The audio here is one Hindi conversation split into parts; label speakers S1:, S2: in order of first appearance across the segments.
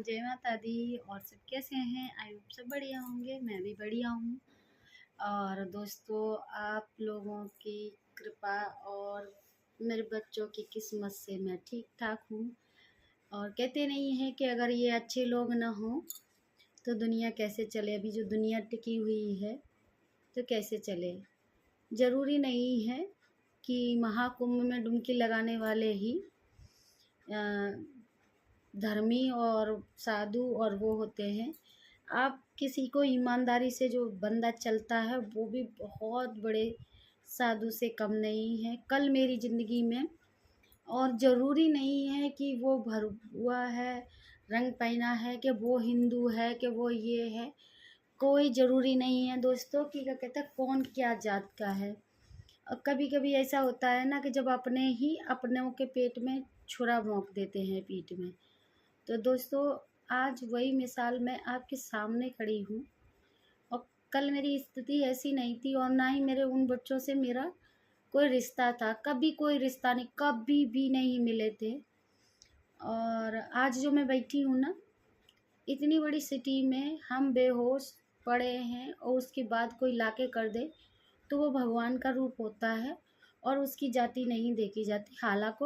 S1: जय माता दी। और सब कैसे हैं? आई होप सब बढ़िया होंगे। मैं भी बढ़िया हूँ। और दोस्तों, आप लोगों की कृपा और मेरे बच्चों की किस्मत से मैं ठीक ठाक हूँ। और कहते नहीं हैं कि अगर ये अच्छे लोग ना हों तो दुनिया कैसे चले। अभी जो दुनिया टिकी हुई है तो कैसे चले। ज़रूरी नहीं है कि महाकुंभ में डुबकी लगाने वाले ही धर्मी और साधु और वो होते हैं। आप किसी को ईमानदारी से जो बंदा चलता है वो भी बहुत बड़े साधु से कम नहीं है कल मेरी ज़िंदगी में। और ज़रूरी नहीं है कि वो भरुआ है, रंग पहना है, कि वो हिंदू है, कि वो ये है। कोई ज़रूरी नहीं है दोस्तों कि क्या कहते हैं कौन क्या जात का है। और कभी कभी ऐसा होता है ना कि जब अपने ही अपनों के पेट में छुरा भोंक देते हैं पीठ में। तो दोस्तों, आज वही मिसाल मैं आपके सामने खड़ी हूँ। और कल मेरी स्थिति ऐसी नहीं थी और ना ही मेरे उन बच्चों से मेरा कोई रिश्ता था। कभी कोई रिश्ता नहीं, कभी भी नहीं मिले थे। और आज जो मैं बैठी हूँ ना, इतनी बड़ी सिटी में हम बेहोश पड़े हैं और उसके बाद कोई लाके कर दे तो वो भगवान का रूप होता है और उसकी जाति नहीं देखी जाती। हालांकि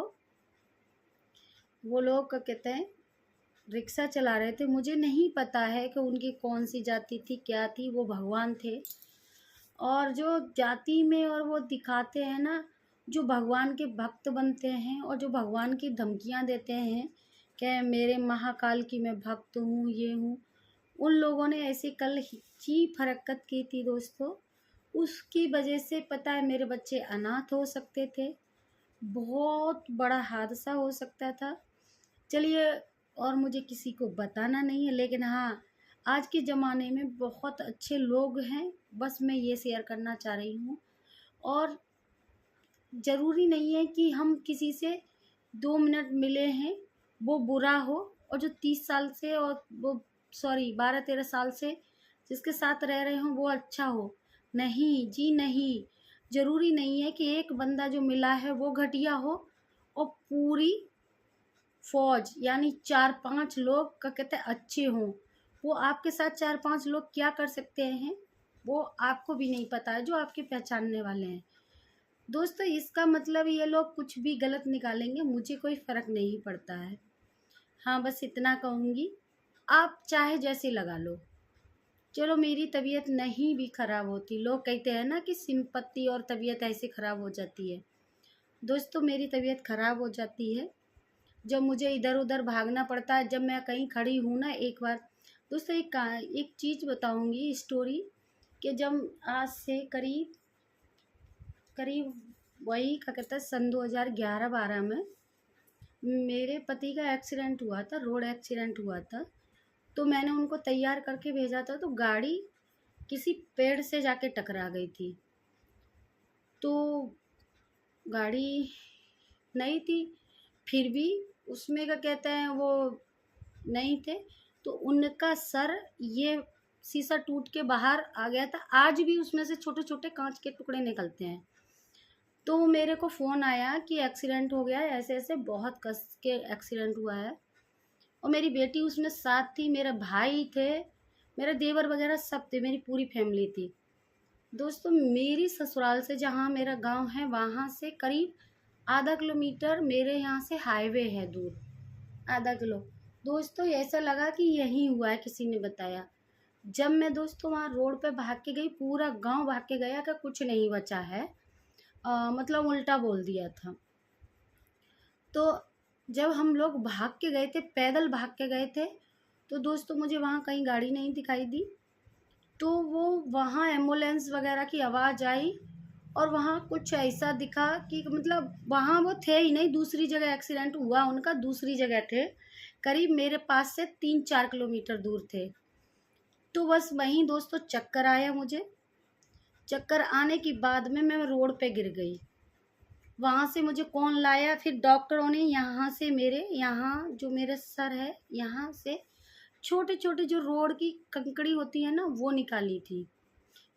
S1: वो लोग क्या कहते हैं रिक्शा चला रहे थे, मुझे नहीं पता है कि उनकी कौन सी जाति थी, क्या थी, वो भगवान थे। और जो जाति में और वो दिखाते हैं ना, जो भगवान के भक्त बनते हैं और जो भगवान की धमकियां देते हैं कि मेरे महाकाल की मैं भक्त हूँ, ये हूँ, उन लोगों ने ऐसी कल चीप हरकत की थी दोस्तों। उसकी वजह से पता है मेरे बच्चे अनाथ हो सकते थे, बहुत बड़ा हादसा हो सकता था। चलिए, और मुझे किसी को बताना नहीं है, लेकिन हाँ, आज के ज़माने में बहुत अच्छे लोग हैं, बस मैं ये शेयर करना चाह रही हूँ। और ज़रूरी नहीं है कि हम किसी से 2 मिनट मिले हैं वो बुरा हो, और जो 30 साल से और वो 12-13 साल से जिसके साथ रह रहे हों वो अच्छा हो। नहीं जी नहीं, ज़रूरी नहीं है कि एक बंदा जो मिला है वो घटिया हो और पूरी फौज यानी 4-5 लोग का कहते हैं अच्छे हों। वो आपके साथ 4-5 लोग क्या कर सकते हैं वो आपको भी नहीं पता है, जो आपके पहचानने वाले हैं। दोस्तों, इसका मतलब ये लोग कुछ भी गलत निकालेंगे, मुझे कोई फ़र्क नहीं पड़ता है। हाँ, बस इतना कहूँगी, आप चाहे जैसे लगा लो। चलो, मेरी तबीयत नहीं भी ख़राब होती, लोग कहते हैं ना कि सिंपत्ति और तबीयत ऐसे ख़राब हो जाती है। दोस्तों, मेरी तबीयत ख़राब हो जाती है जब मुझे इधर उधर भागना पड़ता है। जब मैं कहीं खड़ी हूँ ना, एक बार दोस्तों एक चीज़ बताऊँगी स्टोरी, कि जब आज से करीब करीब वही क्या कहता है सन 2011-12 में मेरे पति का एक्सीडेंट हुआ था, रोड एक्सीडेंट हुआ था। तो मैंने उनको तैयार करके भेजा था, तो गाड़ी किसी पेड़ से जाके टकरा गई थी। तो गाड़ी नहीं थी, फिर भी उसमें क्या कहते हैं वो नहीं थे, तो उनका सर ये शीशा टूट के बाहर आ गया था। आज भी उसमें से छोटे छोटे कांच के टुकड़े निकलते हैं। तो मेरे को फ़ोन आया कि एक्सीडेंट हो गया है, ऐसे ऐसे बहुत कस के एक्सीडेंट हुआ है। और मेरी बेटी उसमें साथ थी, मेरे भाई थे, मेरे देवर वगैरह सब थे, मेरी पूरी फैमिली थी। दोस्तों, मेरी ससुराल से जहाँ मेरा गांव है वहाँ से करीब आधा किलोमीटर मेरे यहाँ से हाईवे है दूर, आधा किलो। दोस्तों, ऐसा लगा कि यहीं हुआ है, किसी ने बताया। जब मैं दोस्तों वहाँ रोड पे भाग के गई, पूरा गांव भाग के गया कि कुछ नहीं बचा है, मतलब उल्टा बोल दिया था। तो जब हम लोग भाग के गए थे, पैदल भाग के गए थे, तो दोस्तों मुझे वहाँ कहीं गाड़ी नहीं दिखाई दी। तो वो वहाँ एम्बुलेंस वगैरह की आवाज़ आई और वहाँ कुछ ऐसा दिखा कि मतलब वहाँ वो थे ही नहीं, दूसरी जगह एक्सीडेंट हुआ उनका, दूसरी जगह थे, करीब मेरे पास से 3-4 किलोमीटर दूर थे। तो बस वहीं दोस्तों चक्कर आया मुझे। चक्कर आने के बाद में मैं रोड पे गिर गई। वहाँ से मुझे कौन लाया, फिर डॉक्टरों ने यहाँ से मेरे यहाँ जो मेरे सर है यहाँ से छोटे छोटे जो रोड की कंकड़ी होती है ना वो निकाली थी,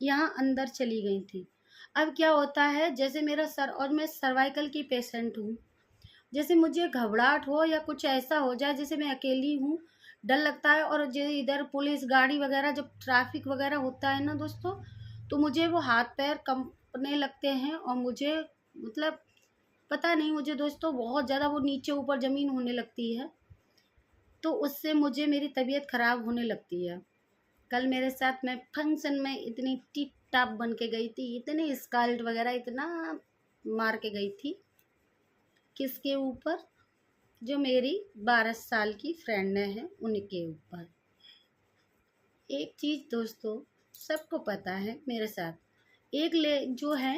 S1: यहाँ अंदर चली गई थी। अब क्या होता है, जैसे मेरा सर, और मैं सर्वाइकल की पेशेंट हूँ, जैसे मुझे घबराहट हो या कुछ ऐसा हो जाए, जैसे मैं अकेली हूँ, डर लगता है। और जो इधर पुलिस गाड़ी वगैरह जब ट्रैफिक वगैरह होता है ना दोस्तों, तो मुझे वो हाथ पैर कंपने लगते हैं और मुझे मतलब पता नहीं, मुझे दोस्तों बहुत ज़्यादा वो नीचे ऊपर ज़मीन होने लगती है, तो उससे मुझे मेरी तबीयत ख़राब होने लगती है। कल मेरे साथ मैं फंक्शन में इतनी टिप टाप बन के गई थी, इतनी स्काल्ट वगैरह इतना मार के गई थी। किसके ऊपर? जो मेरी 12 साल की फ्रेंड है उनके ऊपर। एक चीज़ दोस्तों सबको पता है, मेरे साथ एक ले जो है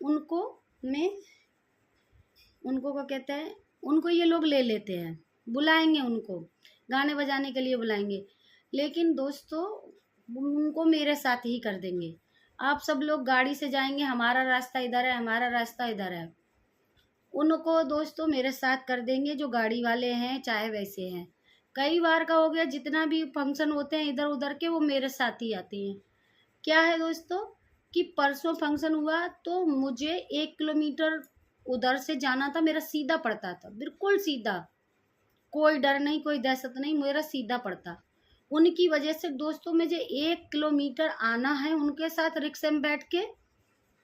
S1: उनको मैं उनको क्या कहते हैं, उनको ये लोग ले लेते हैं, बुलाएंगे उनको गाने बजाने के लिए बुलाएंगे, लेकिन दोस्तों उनको मेरे साथ ही कर देंगे। आप सब लोग गाड़ी से जाएंगे, हमारा रास्ता इधर है, हमारा रास्ता इधर है, उनको दोस्तों मेरे साथ कर देंगे जो गाड़ी वाले हैं चाहे वैसे हैं। कई बार का हो गया, जितना भी फंक्शन होते हैं इधर उधर के, वो मेरे साथ ही आती हैं। क्या है दोस्तों कि परसों फंक्शन हुआ तो मुझे 1 किलोमीटर उधर से जाना था, मेरा सीधा पड़ता था, बिल्कुल सीधा, कोई डर नहीं कोई दहशत नहीं, मेरा सीधा पड़ता। उनकी वजह से दोस्तों मुझे 1 किलोमीटर आना है उनके साथ रिक्शे में बैठ के,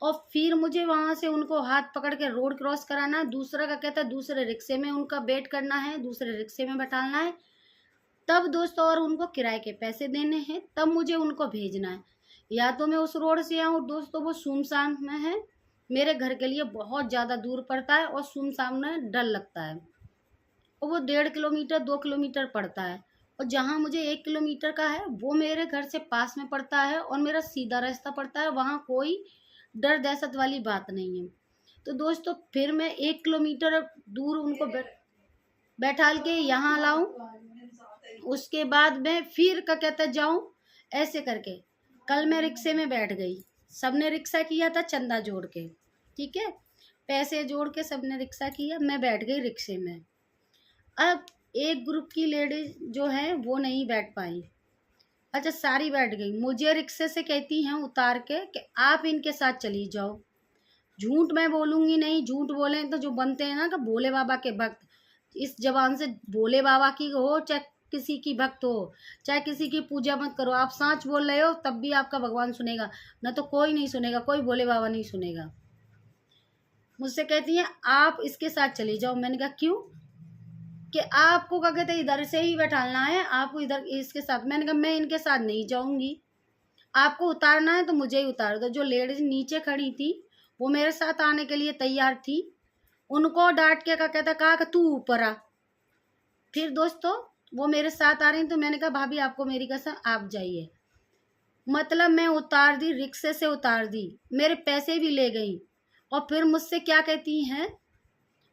S1: और फिर मुझे वहां से उनको हाथ पकड़ के रोड क्रॉस कराना है, दूसरा का कहता है दूसरे रिक्शे में उनका वेट करना है, दूसरे रिक्शे में बैठाना है, तब दोस्तों और उनको किराए के पैसे देने हैं, तब मुझे उनको भेजना है। या तो मैं उस रोड से आऊँ दोस्तों, वो सुनसान में है, मेरे घर के लिए बहुत ज़्यादा दूर पड़ता है और सुनसान में डर लगता है, और वो 1.5 किलोमीटर 2 किलोमीटर पड़ता है, और जहाँ मुझे 1 किलोमीटर का है वो मेरे घर से पास में पड़ता है और मेरा सीधा रास्ता पड़ता है, वहाँ कोई डर दहशत वाली बात नहीं है। तो दोस्तों फिर मैं 1 किलोमीटर दूर उनको बैठाल के यहाँ लाऊं, उसके बाद मैं फिर क्या कहते जाऊं, ऐसे करके। कल मैं रिक्शे में बैठ गई, सबने रिक्शा किया था चंदा जोड़ के, ठीक है, पैसे जोड़ के सबने रिक्शा किया, मैं बैठ गई रिक्शे में। अब एक ग्रुप की लेडीज जो है वो नहीं बैठ पाई, अच्छा सारी बैठ गई, मुझे रिक्शे से कहती हैं उतार के कि आप इनके साथ चली जाओ। झूठ मैं बोलूंगी नहीं, झूठ बोले तो जो बनते हैं ना कि भोले बाबा के भक्त, इस जबान से भोले बाबा की हो चाहे किसी की भक्त हो, चाहे किसी की पूजा मत करो, आप सच बोल रहे हो तब भी आपका भगवान सुनेगा, ना तो कोई नहीं सुनेगा, कोई भोले बाबा नहीं सुनेगा। मुझसे कहती हैं आप इसके साथ चली जाओ। मैंने कहा क्यों? कि आपको क्या कहते हैं इधर से ही बैठाना है, आपको इधर इसके साथ। मैंने कहा मैं इनके साथ नहीं जाऊंगी, आपको उतारना है तो मुझे ही उतार दो। जो लेडीज नीचे खड़ी थी वो मेरे साथ आने के लिए तैयार थी, उनको डांट के क्या कहता कहा कि तू ऊपर आ। फिर दोस्तों वो मेरे साथ आ रही, तो मैंने कहा भाभी आपको मेरी कसम आप जाइए, मतलब मैं उतार दी, रिक्शे से उतार दी, मेरे पैसे भी ले गई, और फिर मुझसे क्या कहती हैं,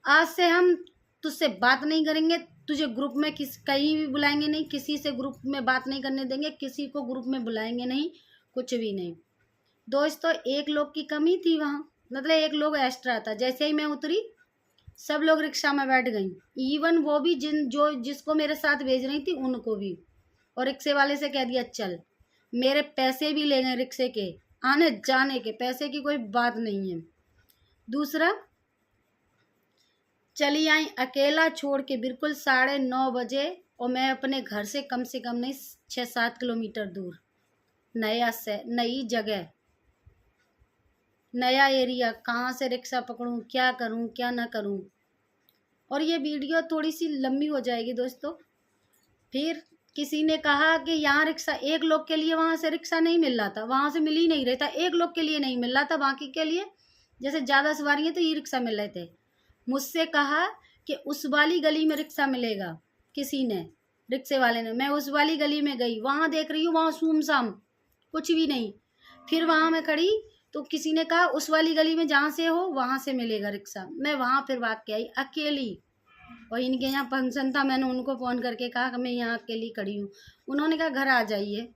S1: आज से हम तुझसे बात नहीं करेंगे, तुझे ग्रुप में कहीं भी बुलाएंगे नहीं, किसी से ग्रुप में बात नहीं करने देंगे, किसी को ग्रुप में बुलाएंगे नहीं, कुछ भी नहीं। दोस्तों एक लोग की कमी थी वहाँ, मतलब एक लोग एक्स्ट्रा था। जैसे ही मैं उतरी सब लोग रिक्शा में बैठ गई, इवन वो भी जिसको मेरे साथ भेज रही थी उनको भी, और रिक्शे वाले से कह दिया चल। मेरे पैसे भी ले गए रिक्शे के, आने जाने के पैसे की कोई बात नहीं है। दूसरा चली आई अकेला छोड़ के बिल्कुल 9:30 बजे, और मैं अपने घर से कम नहीं 6-7 किलोमीटर दूर, नई जगह, नया एरिया, कहाँ से रिक्शा पकड़ूं, क्या करूं क्या ना करूं। और ये वीडियो थोड़ी सी लंबी हो जाएगी दोस्तों। फिर किसी ने कहा कि यहाँ रिक्शा एक लोग के लिए वहाँ से रिक्शा नहीं मिल रहा था, वहाँ से मिल ही नहीं रहा था, एक लोग के लिए नहीं मिल रहा था, बाकी के लिए जैसे ज़्यादा सवारी है तो ई रिक्शा मिल रहे थे। मुझसे कहा कि उस वाली गली में रिक्शा मिलेगा, किसी ने, रिक्शे वाले ने। मैं उस वाली गली में गई, वहाँ देख रही हूँ वहाँ सुमसाम, कुछ भी नहीं। फिर वहाँ मैं खड़ी तो किसी ने कहा उस वाली गली में जहाँ से हो वहाँ से मिलेगा रिक्शा। मैं वहाँ फिर भाग के आई अकेली, और इनके यहाँ फंक्शन था, मैंने उनको फ़ोन करके कहा कि मैं यहाँ अकेली खड़ी हूँ, उन्होंने कहा घर आ जाइए।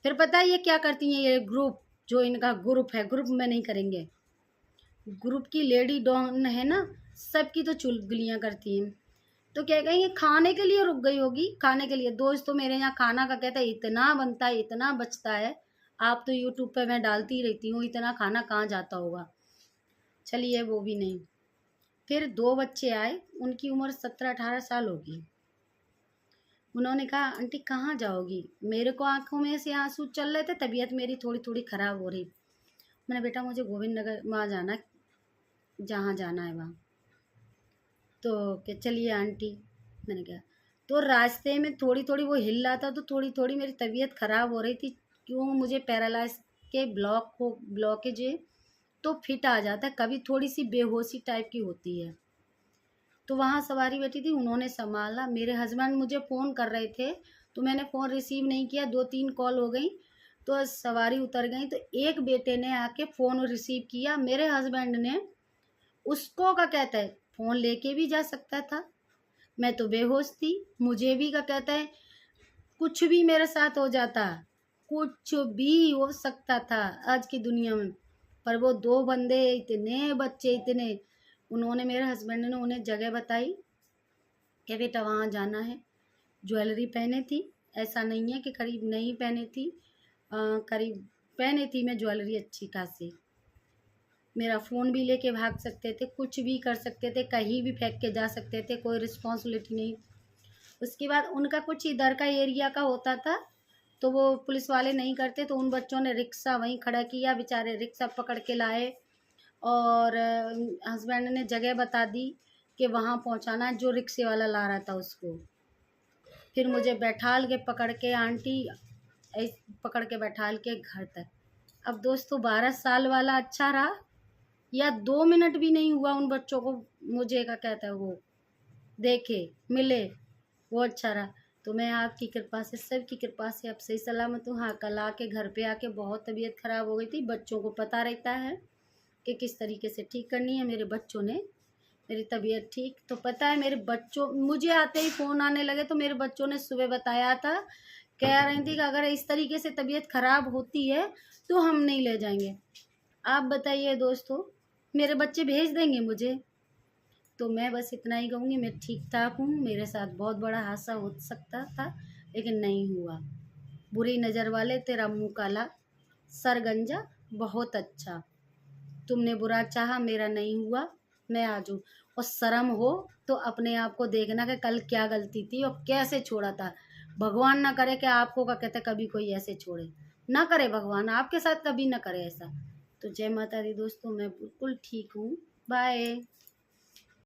S1: फिर पता है ये क्या करती हैं, ये ग्रुप, जो इनका ग्रुप है, ग्रुप में नहीं करेंगे, ग्रुप की लेडी डॉन है ना, सबकी तो चुगलियाँ करती हैं। तो क्या कहेंगे खाने के लिए रुक गई होगी, खाने के लिए। दोस्त तो मेरे यहाँ खाना का कहता है इतना बनता है, इतना बचता है, आप तो यूट्यूब पे मैं डालती रहती हूँ, इतना खाना कहाँ जाता होगा। चलिए वो भी नहीं। फिर 2 बच्चे आए, उनकी उम्र 17-18 साल होगी। उन्होंने कहा आंटी कहाँ जाओगी? मेरे को आंखों में से आंसू चल रहे थे, तबीयत मेरी थोड़ी थोड़ी ख़राब हो रही। मैंने बेटा मुझे गोविंद नगर वहाँ जाना है, जहाँ जाना है वहाँ। तो क्या चलिए आंटी, मैंने कहा। तो रास्ते में थोड़ी थोड़ी वो हिल रहा था, तो थोड़ी थोड़ी मेरी तबीयत ख़राब हो रही थी। क्यों? मुझे पैरालाइज के ब्लॉकेज है, तो फिट आ जाता है, कभी थोड़ी सी बेहोशी टाइप की होती है। तो वहाँ सवारी बैठी थी, उन्होंने संभाला। मेरे हस्बैंड मुझे फ़ोन कर रहे थे, तो मैंने फ़ोन रिसीव नहीं किया, 2-3 कॉल हो गई, तो सवारी उतर गई। तो एक बेटे ने आके फ़ोन रिसीव किया, मेरे हस्बैंड ने उसको क्या कहता है फ़ोन लेके भी जा सकता था। मैं तो बेहोश थी, मुझे भी क्या कहता है कुछ भी मेरे साथ हो जाता, कुछ भी हो सकता था आज की दुनिया में। पर वो 2 बंदे, इतने बच्चे, इतने, उन्होंने, मेरे हस्बैंड ने उन्हें जगह बताई कि बेटा वहाँ जाना है। ज्वेलरी पहने थी, ऐसा नहीं है कि करीब नहीं पहने थी, करीब पहने थी मैं ज्वेलरी अच्छी खासी। मेरा फ़ोन भी लेके भाग सकते थे, कुछ भी कर सकते थे, कहीं भी फेंक के जा सकते थे, कोई रिस्पॉन्सिबिलिटी नहीं। उसके बाद उनका कुछ इधर का एरिया का होता था, तो वो पुलिस वाले नहीं करते, तो उन बच्चों ने रिक्शा वहीं खड़ा किया, बेचारे रिक्शा पकड़ के लाए। और हस्बैंड ने जगह बता दी कि वहाँ पहुँचाना है, जो रिक्शे वाला ला रहा था उसको। फिर मुझे बैठाल के पकड़ के आंटी, पकड़ के बैठाल के घर तक। अब दोस्तों 12 साल वाला अच्छा रहा, या 2 मिनट भी नहीं हुआ उन बच्चों को, मुझे क्या कहता है वो देखे मिले, वो अच्छा रहा। तो मैं आपकी कृपा से, सबकी कृपा से अब सही सलामत हूँ। हाँ, कल आके घर पे आके बहुत तबीयत खराब हो गई थी। बच्चों को पता रहता है कि किस तरीके से ठीक करनी है। मेरे बच्चों ने मेरी तबीयत ठीक तो पता है, मेरे बच्चों, मुझे आते ही फ़ोन आने लगे, तो मेरे बच्चों ने सुबह बताया था, कह रही थी कि अगर इस तरीके से तबीयत खराब होती है तो हम नहीं ले जाएंगे। आप बताइए दोस्तों, मेरे बच्चे भेज देंगे मुझे? तो मैं बस इतना ही कहूँगी, मैं ठीक ठाक हूँ। मेरे साथ बहुत बड़ा हादसा हो सकता था, लेकिन नहीं हुआ। बुरी नज़र वाले तेरा मुंह काला, सर गंजा बहुत अच्छा। तुमने बुरा चाहा, मेरा नहीं हुआ, मैं आज हूँ। और शर्म हो तो अपने आप को देखना कि कल क्या गलती थी और कैसे छोड़ा था। भगवान ना करे कि आपको क्या कहते कभी कोई ऐसे छोड़े, ना करे भगवान, आपके साथ कभी ना करे ऐसा। तो जय माता दी दोस्तों, मैं बिल्कुल ठीक हूँ। बाय।